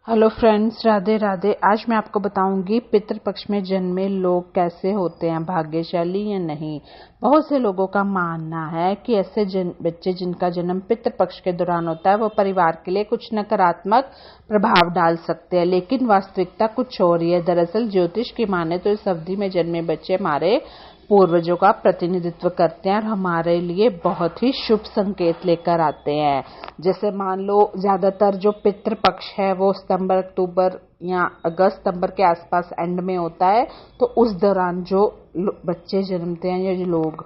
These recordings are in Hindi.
Hello friends, Radhe Radhe. आज मैं आपको बताऊंगी पितृपक्ष में जन्मे लोग कैसे होते हैं, भाग्यशाली या नहीं। बहुत से लोगों का मानना है कि ऐसे बच्चे जिनका जन्म पितृपक्ष के दौरान होता है वो परिवार के लिए कुछ नकारात्मक प्रभाव डाल सकते हैं, लेकिन वास्तविकता कुछ और ही है। दरअसल ज्योतिष की माने तो इस अवधि में जन्मे बच्चे हमारे पूर्वजों का प्रतिनिधित्व करते हैं और हमारे लिए बहुत ही शुभ संकेत लेकर आते हैं। जैसे मान लो ज्यादातर जो पितृपक्ष है वो सितंबर, अक्टूबर या अगस्त, सितंबर के आसपास एंड में होता है। तो उस दौरान जो बच्चे जन्मते हैं या जो लोग,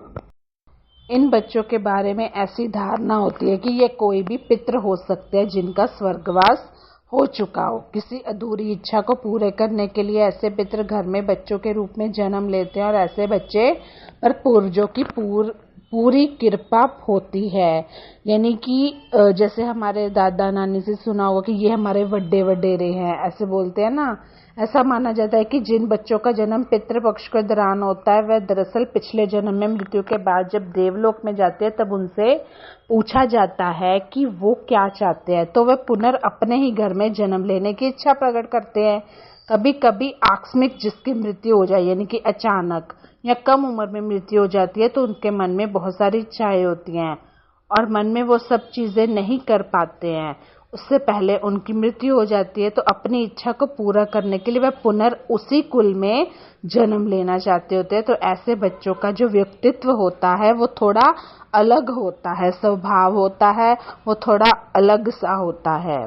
इन बच्चों के बारे में ऐसी धारणा होती है कि ये कोई भी पितृ हो सकते हैं जिनका स्वर्गवास हो चुका हो। किसी अधूरी इच्छा को पूरे करने के लिए ऐसे पितृ घर में बच्चों के रूप में जन्म लेते हैं और ऐसे बच्चे पर पूर्वजों की पूरी कृपा होती है। यानी कि जैसे हमारे दादा नानी से सुना होगा कि ये हमारे वड्डे वडेरे हैं, ऐसे बोलते हैं ना। ऐसा माना जाता है कि जिन बच्चों का जन्म पितृपक्ष के दौरान होता है वह दरअसल पिछले जन्म में मृत्यु के बाद जब देवलोक में जाते हैं तब उनसे पूछा जाता है कि वो क्या चाहते हैं, तो वह अपने ही घर में जन्म लेने की इच्छा प्रकट करते हैं। कभी कभी आकस्मिक जिसकी मृत्यु हो जाए, यानी कि अचानक या कम उम्र में मृत्यु हो जाती है, तो उनके मन में बहुत सारी इच्छाएं होती हैं और मन में वो सब चीजें नहीं कर पाते हैं। उससे पहले उनकी मृत्यु हो जाती है, तो अपनी इच्छा को पूरा करने के लिए वह उसी कुल में जन्म लेना चाहते होते हैं। तो ऐसे बच्चों का जो व्यक्तित्व होता है वो थोड़ा अलग होता है, स्वभाव होता है वो थोड़ा अलग सा होता है।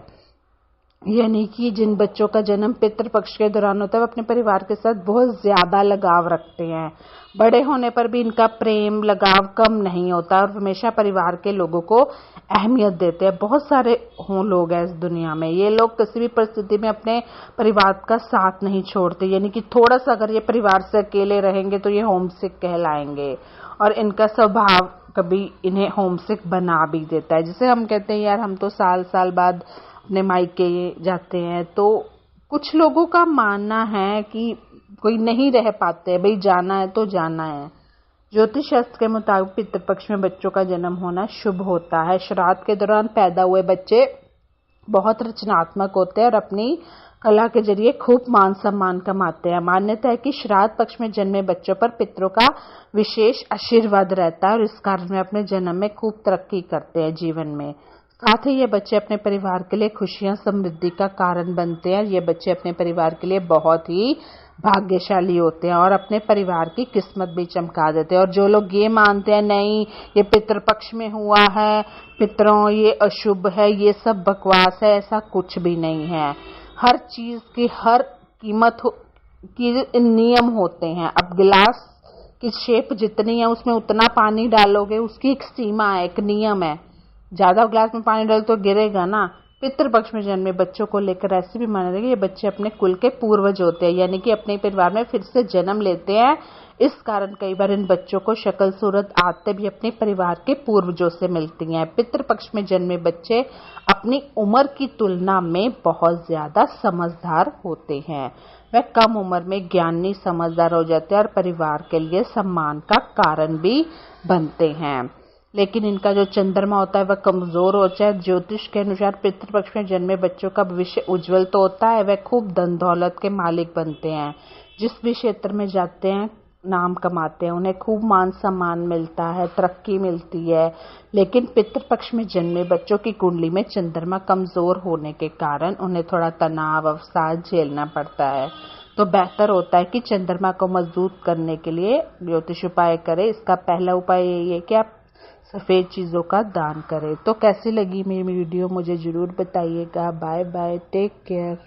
यानी कि जिन बच्चों का जन्म पितृपक्ष के दौरान होता है वो अपने परिवार के साथ बहुत ज्यादा लगाव रखते हैं। बड़े होने पर भी इनका प्रेम लगाव कम नहीं होता और हमेशा परिवार के लोगों को अहमियत देते हैं। बहुत सारे लोग हैं इस दुनिया में, ये लोग किसी भी परिस्थिति में अपने परिवार का साथ नहीं छोड़ते। यानी कि थोड़ा सा अगर ये परिवार से अकेले रहेंगे तो ये होमसिक कहलाएंगे और इनका स्वभाव कभी इन्हें होमसिक बना भी देता है। जिसे हम कहते हैं यार हम तो साल साल बाद अपने मायके जाते हैं। तो कुछ लोगों का मानना है कि कोई नहीं रह पाते, भाई जाना है तो जाना है। ज्योतिष शास्त्र के मुताबिक पितृपक्ष में बच्चों का जन्म होना शुभ होता है। श्राद्ध के दौरान पैदा हुए बच्चे बहुत रचनात्मक होते हैं और अपनी कला के जरिए खूब मान सम्मान कमाते हैं। मान्यता है कि श्राद्ध पक्ष में जन्मे बच्चों पर पितरों का विशेष आशीर्वाद रहता है और इस कारण वे अपने जन्म में खूब तरक्की करते हैं जीवन में। साथ ही ये बच्चे अपने परिवार के लिए खुशियां, समृद्धि का कारण बनते हैं। ये बच्चे अपने परिवार के लिए बहुत ही भाग्यशाली होते हैं और अपने परिवार की किस्मत भी चमका देते हैं। और जो लोग ये मानते हैं नहीं ये पितृपक्ष में हुआ है, पितरों ये अशुभ है, ये सब बकवास है, ऐसा कुछ भी नहीं है। हर चीज की हर कीमत की नियम होते हैं। अब गिलास की शेप जितनी है उसमें उतना पानी डालोगे, उसकी एक सीमा है, एक नियम है। ज्यादा ग्लास में पानी डाल तो गिरेगा ना। पितृपक्ष में जन्मे बच्चों को लेकर ऐसे भी माना जाएगा ये बच्चे अपने कुल के पूर्वज होते हैं, यानी कि अपने परिवार में फिर से जन्म लेते हैं। इस कारण कई बार इन बच्चों को शक्ल सूरत आदतें भी अपने परिवार के पूर्वजों से मिलती हैं। पितृपक्ष में जन्मे बच्चे अपनी उम्र की तुलना में बहुत ज्यादा समझदार होते हैं। वह कम उम्र में ज्ञानी, समझदार हो जाते हैं और परिवार के लिए सम्मान का कारण भी बनते हैं। लेकिन इनका जो चंद्रमा होता है वह कमजोर हो जाए। ज्योतिष के अनुसार पितृपक्ष में जन्मे बच्चों का भविष्य उज्जवल तो होता है, वह खूब धन दौलत के मालिक बनते हैं। जिस भी क्षेत्र में जाते हैं नाम कमाते हैं, उन्हें खूब मान सम्मान मिलता है, तरक्की मिलती है। लेकिन पितृपक्ष में जन्मे बच्चों की कुंडली में चंद्रमा कमजोर होने के कारण उन्हें थोड़ा तनाव, अवसाद झेलना पड़ता है। तो बेहतर होता है कि चंद्रमा को मजबूत करने के लिए ज्योतिष उपाय करें। इसका पहला उपाय यही है कि आप सफेद चीजों का दान करें। तो कैसी लगी मेरी वीडियो मुझे जरूर बताइएगा। Bye bye, take care.